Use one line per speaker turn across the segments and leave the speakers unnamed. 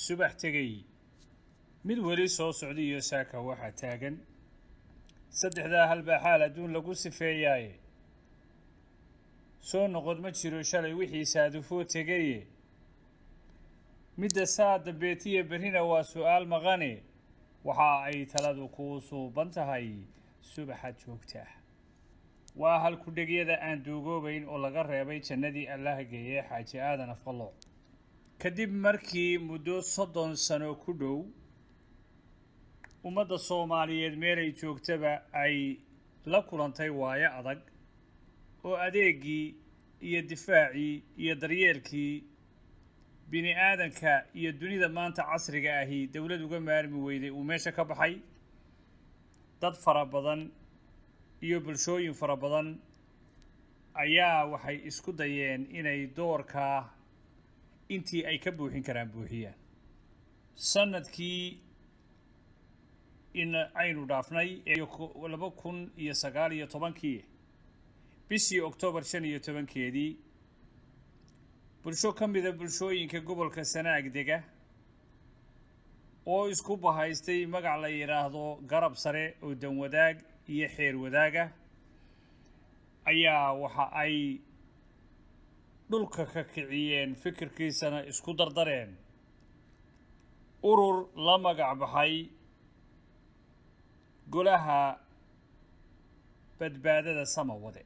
subax tegay mid weli soo socdiyo saaka waxa taagan saddexdaa halbaa xaal adduun lagu sifeeyaaye soo noqod ma jiro shalay wixii saadufoo tegaye midda saada beetiya berrina waa su'aal maqane waxa ay taladu kuu suuban tahay subaxa joogtaa waa halkudhegyada aan duugoobayn oo laga reebay jannadii allaha geeye xaaji aadan afqallo kadib markii muddo 30 sano ku dhow ummadda Soomaaliyeed meelay joogtaba ay la kulantay waayo adag oo adeegii iyo difaacii iyo daryeelkii bini aadanka iyo dunida maanta casriga ahi dawlad uga maarmi weyday uu meesha ka baxay dad fara badan iyo bulshooyin fara badan ayaa waxay isku dayeen inay doorka intii ay ka buuxin karaan buuxiyaan sanadkii in aynu dhaafnay 2019 bishii Oktoobar 15keedii bulsho ka mid ah bulshooyinka gobolka Sanaag dega oo isku bahaystay magac la yiraahdo garab sare oo dan wadaag iyo xeer wadaaga ayaa waxa ay dhulka ka kiciyeen fikirkiisana isku dardareen urur la magac baxay golaha badbaadada samawade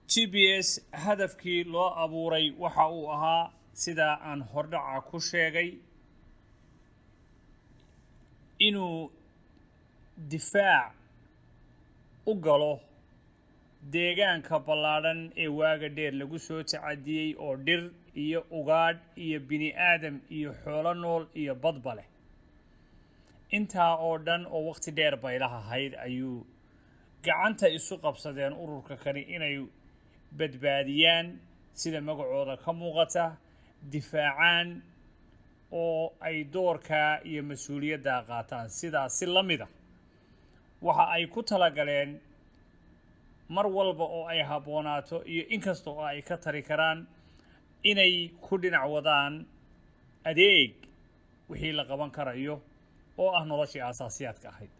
GPS hadafkii loo abuuray waxa uu ahaa sida aan hordhaca ku sheegay inuu difaac u galo deegaanka ballaadhan ee waaga dheer lagu soo tacadiyay oo dhir iyo ugaadh iyo bini aadam iyo xoolo nool iyo badba leh intaa oo dhan oo waqti dheer bay lahayd ayuu gacanta isu qabsadeen ururka kani inay badbaadiyaan sida magacooda ka muuqata difaacaan oo ay doorka iyo mas'uuliyadda qaataan sidaas si la mid ah waxa ay ku talagaleen mar walba oo ay haboonaato iyo inkasta oo ay ka tari karaan inay ku dhinac wadaan adeeg wixii la qaban karayo oo ah noloshii aasaasiyaadka ahayd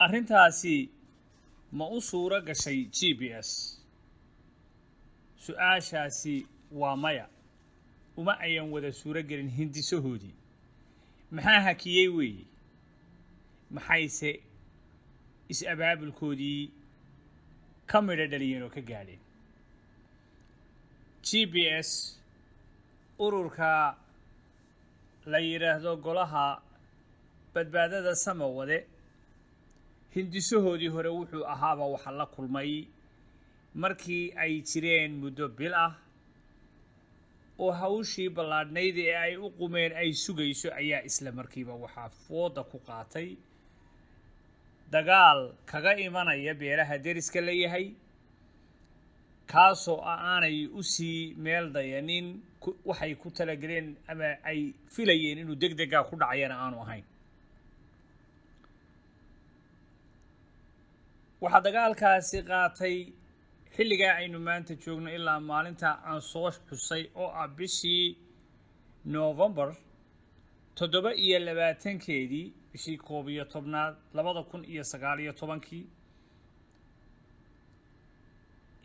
arrintaasi ma u suura gashay GPS su'aashaasi waa maya uma ayan wada suura gelin hindisahoodii maxaa hakiyay weeye maxayse is-abaabulkoodii ka midho dhaliyeen oo ka gaadheen GPS ururka la yiraahdo golaha badbaadada samawade hindisahoodii hore wuxuu ahaaba waxa la kulmay markii ay jireen muddo bil ah oo hawshii ballaadhnayd ee ay u qumeen ay sugayso ayaa isla markiiba waxaa fooda ku qaatay dagaal kaga imanaya beelaha deriska la yahay kaasoo aanay u sii meel dayanin waxay ku talagaleen ama ay filayeen inuu degdega ku dhacayana aanu ahayn waxa dagaalkaasi qaatay xilliga aynu maanta joogno ilaa maalinta aan soo xusay oo ah bishii November 27keedii bishii 11aad 2019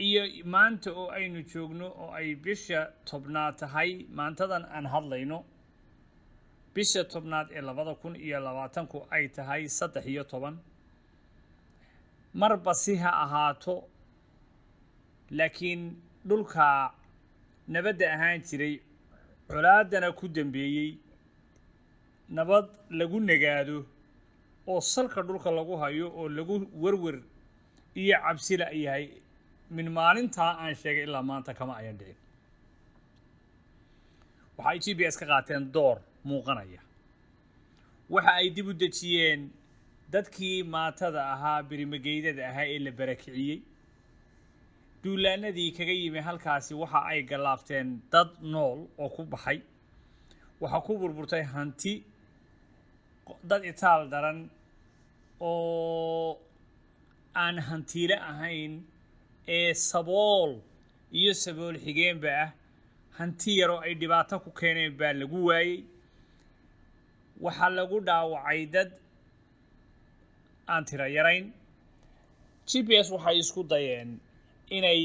iyo maanta oo aynu joogno oo ay bisha 10aad tahay maantadan aan hadlayno bisha 10aad ee 2020 ay tahay 13 marba si ha ahaato laakiin dhulka nabadda ahaan jiray colaadana ku dambeeyay nabad lagu nagaado oo salka dhulka lagu hayo oo lagu warwar iyo cabsi la yahay min maalinta aan sheegay ilaa maanta kama ayan dhicin waxa ay GPS ka qaateen door muuqanaya waxa ay dib u dejiyeen dadkii maatada ahaa birimageydada ahaa ee la barakiciyay duulaanadii kaga yimi halkaasi waxa ay galaafteen dad nool oo ku baxay waxa ku burburtay hanti dad itaal daran oo aan hantiile ahayn ee sabool iyo sabool xigeenba ah hanti yaro ay dhibaato ku keeneen baa lagu waayey waxaa lagu dhaawacay dad aan tiro yarayn GPS waxay isku dayeen inay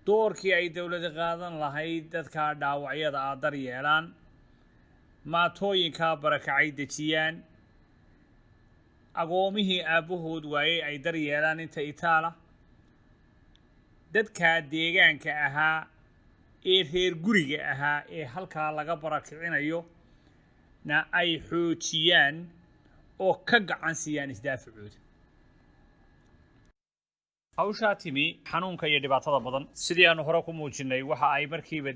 doorkii ay dowladda qaadan lahayd dadka dhaawacyada ah daryeelaan maatooyinka barakacay dejiyaan agoomihii aabahood waayey ay daryeelaan inta itaala dadka deegaanka ahaa ee reer guriga ahaa ee halkaa laga barakicinayo na ay xoojiyaan oo ka gacan siiyaan isdaafacooda hawshaa timi xanuunka iyo dhibaatada badan sidii aanu hore ku muujinay waxa ay markiiba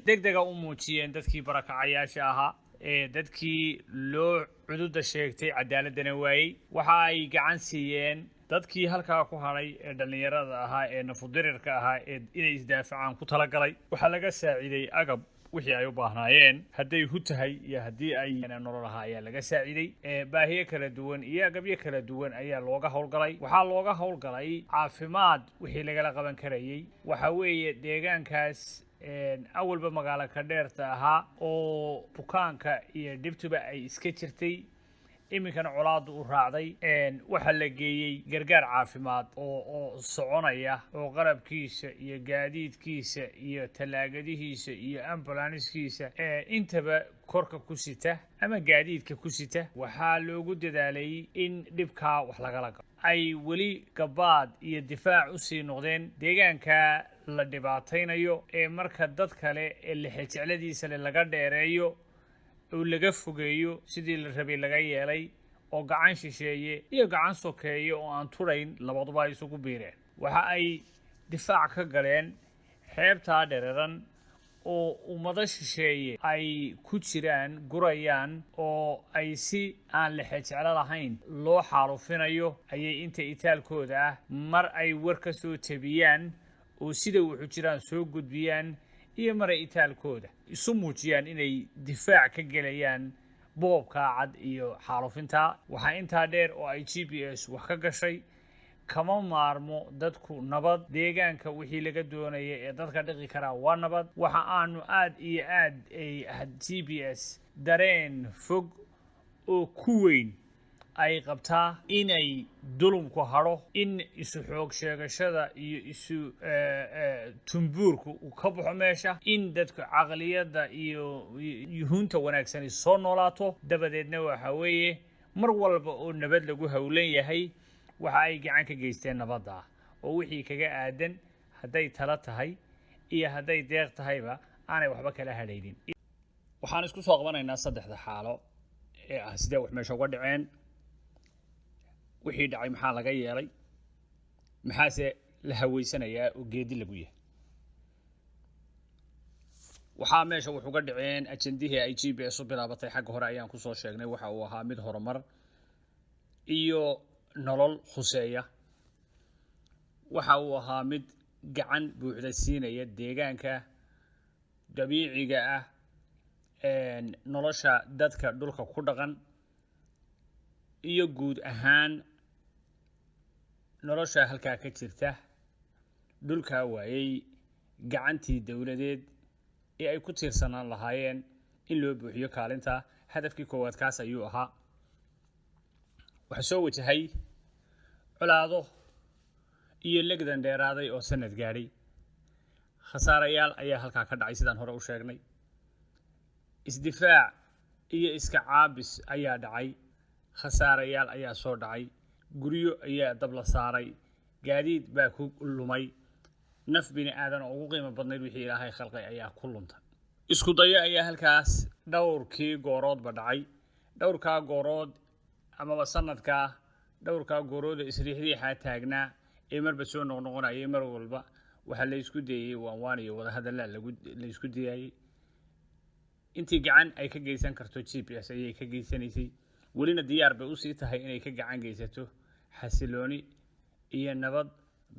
degdega u muujiyeen dadkii barakacayaasha ahaa ee dadkii loo cududa sheegtay cadaaladana waayey waxa ay gacan siiyeen dadkii halkaa ku hadhay ee dhallinyarada ahaa ee nafudirirka ahaa ee inay isdaafacaan ku talagalay waxaa laga saaciiday agab wixii ay u baahnaayeen hadday hu tahay iyo haddii ay nolol ahaa ayaa laga saaciiday baahiyo kala duwan iyo agabyo kala duwan ayaa looga howlgalay waxaa looga howlgalay caafimaad wixii lagala qaban karayey waxa weeye deegaankaas awalba magaalo ka dheerta ahaa oo bukaanka iyo dhibtuba ay iska jirtay iminkana colaadu u raacday waxaa la geeyey gargaar caafimaad oo soconaya oo qalabkiisa iyo gaadiidkiisa iyo talaagadihiisa iyo ambulanskiisa intaba korka ku sita ama gaadiidka ku sita waxaa loogu dadaalay in dhibkaa wax lagala galo ay weli gabaad iyo difaac u sii noqdeen deegaanka la dhibaataynayo ee marka dad kale ee lixejecladiisa le laga dheereeyo oo laga fogeeyo sidii la rabay laga yeelay oo gacan shisheeye iyo gacan sokeeye oo aan turayn labaduba ay isugu biireen waxa ay difaac ka galeen xeebtaa dhereeran oo ummado shisheeye ay ku jiraan gurayaan oo ay si aan lixejeclo lahayn loo xaalufinayo ayay inta itaalkooda ah mar ay war ka soo tabiyaan oo sida wuxuu jiraan soo gudbiyaan iyo maray itaalkooda isu muujiyaan inay difaac ka gelayaan boobkaa cad iyo xaalufintaa waxaa intaa dheer oo ay GPS wax ka gashay kama maarmo dadku nabad deegaanka wixii laga doonaya ee dadka dhiqi karaa waa nabad waxa aanu aad iyo aad GPS dareen fog oo ku weyn ay qabtaa inay dulumku hadho in isu xoog sheegashada iyo isu tumbuurku uu ka baxo meesha in dadku caqliyadda iyo yuhunta wanaagsani soo noolaato dabadeedna waxa weeye mar walba oo nabad lagu howlan yahay waxa ay gacan ka geysteen nabadda oo wixii kaga aadan hadday tala tahay iyo hadday deeq tahayba aanay waxba kala hadhaynin waxaan isku soo qabanaynaa saddexda xaalo ee ah sidee wax meesha uga dhaceen wixii dhacay maxaa laga yeelay maxaase la haweysanayaa oo geedi lagu yahay waxaa meesha wax uga dhaceen ajandihii ay GPS u bilaabatay xagga hore ayaan ku soo sheegnay waxa uu ahaa mid horumar iyo nolol khuseeya waxa uu ahaa mid gacan buuxda siinaya deegaanka dabiiciga ah nolosha dadka dhulka ku dhaqan iyo guud ahaan nolosha halkaa ka jirta dhulkaa waayey gacantii dowladeed ee ay ku tiirsanaan lahaayeen in loo buuxiyo kaalinta hadafkii koowaad kaas ayuu ahaa waxaa soo wajahay colaado iyo legdan dheeraaday oo sanad gaadhay khasaarayaal ayaa halkaa ka dhacay sidaan hore u sheegnay isdifaac iyo iska caabis ayaa dhacay khasaarayaal ayaa soo dhacay guryo ayaa dab la saaray gaadiid baa ku lumay naf bini aadan oo ugu qiimo badnayd wixii ilaahay khalqay ayaa ku luntay isku dayo ayaa halkaas dhowrkii gooroodba dhacay dhowrkaa goorood amaba sanadkaa dhowrkaa goorood isriixriixaa taagnaa ee marba soo noqnoqonayay mar walba waxaa la isku dayay waanwaan iyo wadahadallaa la isku dayayay intii gacan ay ka geysan karto GPS ayay ka geysanaysay welina diyaar bay usii tahay inay ka gacan geysato xasilooni iyo nabad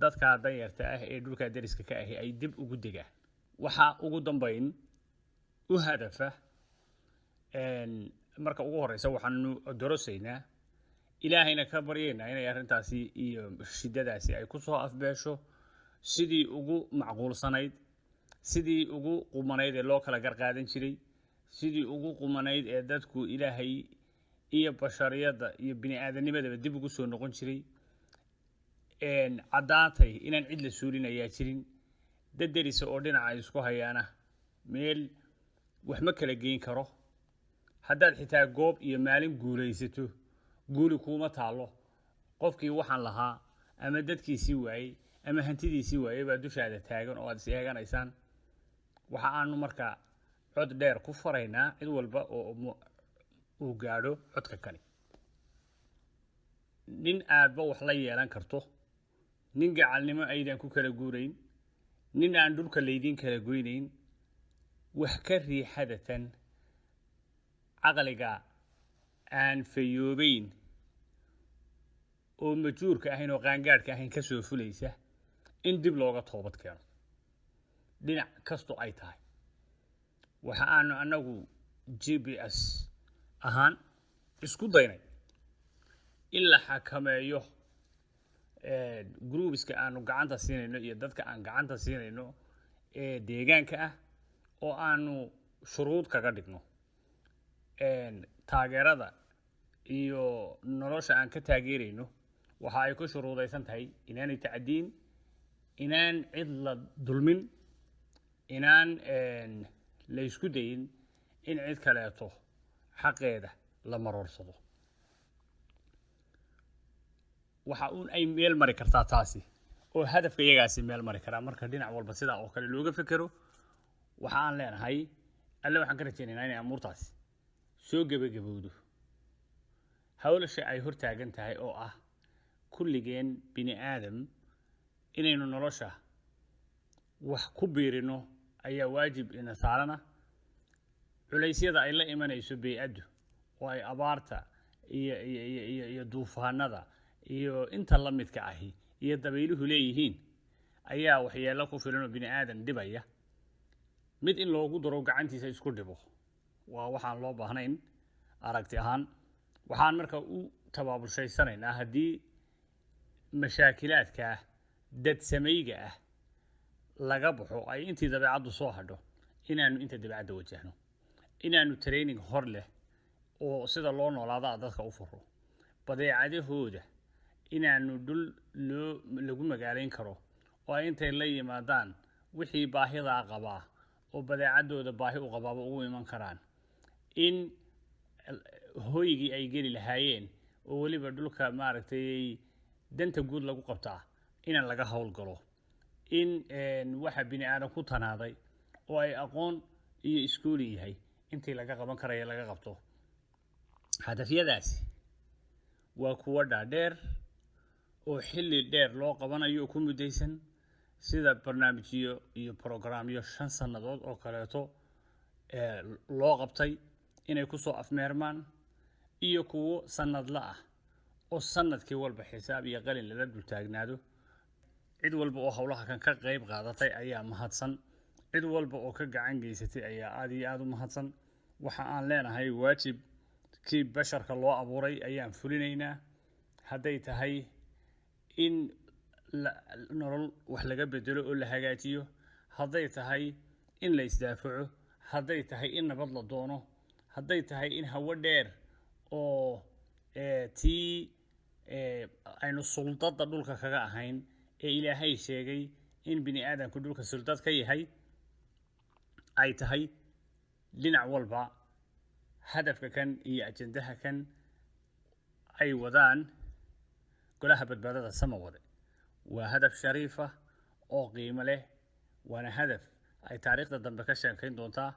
dadka danyarta ah ee dhulka dariska ka ahi ay dib ugu degaan waxaa ugu dambayn u hadafa marka ugu horeysa waxaanu dorosaynaa ilaahayna ka baryaynaa inay arrintaasi iyo shidadaasi ay ku soo afbeesho sidii ugu macquulsanayd sidii ugu qumanayd ee loo kala garqaadan jiray sidii ugu qumanayd ee dadku ilaahay iyo bashariyadda iyo bini aadamnimadaba dib ugu soo noqon jiray caddaantay inaan cid la suulinayaa jirin dad derisa oo dhinaca isku hayaana meel wax ma kala geyn karo haddaad xitaa goob iyo maalin guulaysato guuli kuuma taallo qofkii waxaan lahaa ama dadkiisii waayey ama hantidiisii waayey baa dushaada taagan oo aad is eeganaysaan waxa aanu markaa cod dheer ku faraynaa cid walba oo uu gaadho codka kani nin aadba wax la yeelan karto nin gacalnimo aydan ku kala guurayn nin aan dhulka laydin kala goynayn wax ka riixadatan caqliga aan fayoobayn oo majuurka ahayn oo qaangaadhka ahayn ka soo fulaysa in dib looga toobad keeno dhinac kasto ay tahay waxa aanu annagu GPS ahaan isku daynay in la xakameeyo groupiska aanu gacanta siinayno iyo dadka aan gacanta siinayno ee deegaanka ah oo aanu shuruud kaga dhigno taageerada iyo nolosha aan ka taageerayno waxa ay ku shuruudaysan tahay inaanay tacdiin inaan cid la dulmin inaan la isku dayin in cid kaleeto xaqeeda la maroorsado waxa uun ay meel mari kartaa taasi oo hadafka iyagaasi meel mari karaa marka dhinac walba sidaa oo kale looga fekero waxa aan leenahay alle waxaan ka rajaynaynaa inay amuurtaasi soo gebagabowdo hawlasha ay hortaagan tahay oo ah kulligeen bini aadam inaynu nolosha wax ku biirino ayaa waajib ina saarana culaysyada ay la imanayso bey'addu oo ay abaarta iyo duufaanada iyo inta la midka ahi iyo dabayluhu leeyihiin ayaa waxyeello ku filan oo bini aadan dhibaya mid in loogu daro gacantiisa isku dhibo waa waxaan loo baahnayn aragti ahaan waxaan marka u tabaabulshaysanaynaa haddii mashaakilaadka dad samayga ah laga baxo ay intii dabeecaddu soo hadho inaanu inta dabeecadda wajahno inaanu training hor leh oo sida loo noolaada dadka u furo badeecadahooda inaanu dhul lagu magaalayn karo oo ay intay la yimaadaan wixii baahidaa qabaa oo badeecadooda baahi u qabaaba ugu iman karaan in hooygii ay geli lahaayeen oo weliba dhulka maaragtay danta guud lagu qabtaa inaan laga howlgalo in waxa bini aadan ku tanaaday oo ay aqoon iyo iskuuli yahay intii laga qaban karaya laga qabto hadafyadaasi waa kuwa dhaadheer oo xilli dheer loo qabanayo ku mudaysan sida barnaamijyo iyo programyo 5 sanadood oo kaleeto loo qabtay inay ku soo afmeermaan iyo kuwo sanadla ah oo sanadkii walba xisaab iyo qalin lala dul taagnaado cid walba oo hawlaha kan ka qayb qaadatay ayaa mahadsan cid walba oo ka gacan geysatay ayaa aad iyo aad u mahadsan waxa aan leenahay waajib kii basharka loo abuuray ayaan fulinaynaa hadday tahay in nolol wax laga bedelo oo la hagaajiyo hadday tahay in la isdaafaco hadday tahay in nabad la doono hadday tahay in hawo dheer oo tii aynu suldada dhulka kaga ahayn ee ilaahay sheegay in bini aadamku dhulka suldad ka yahay ay tahay dhinac walba hadafka kan iyo ajendaha kan ay wadaan golaha badbaadada samawade waa hadaf shariifa oo qiimo leh waana hadaf ay taariikhda dambe ka sheekayn doontaa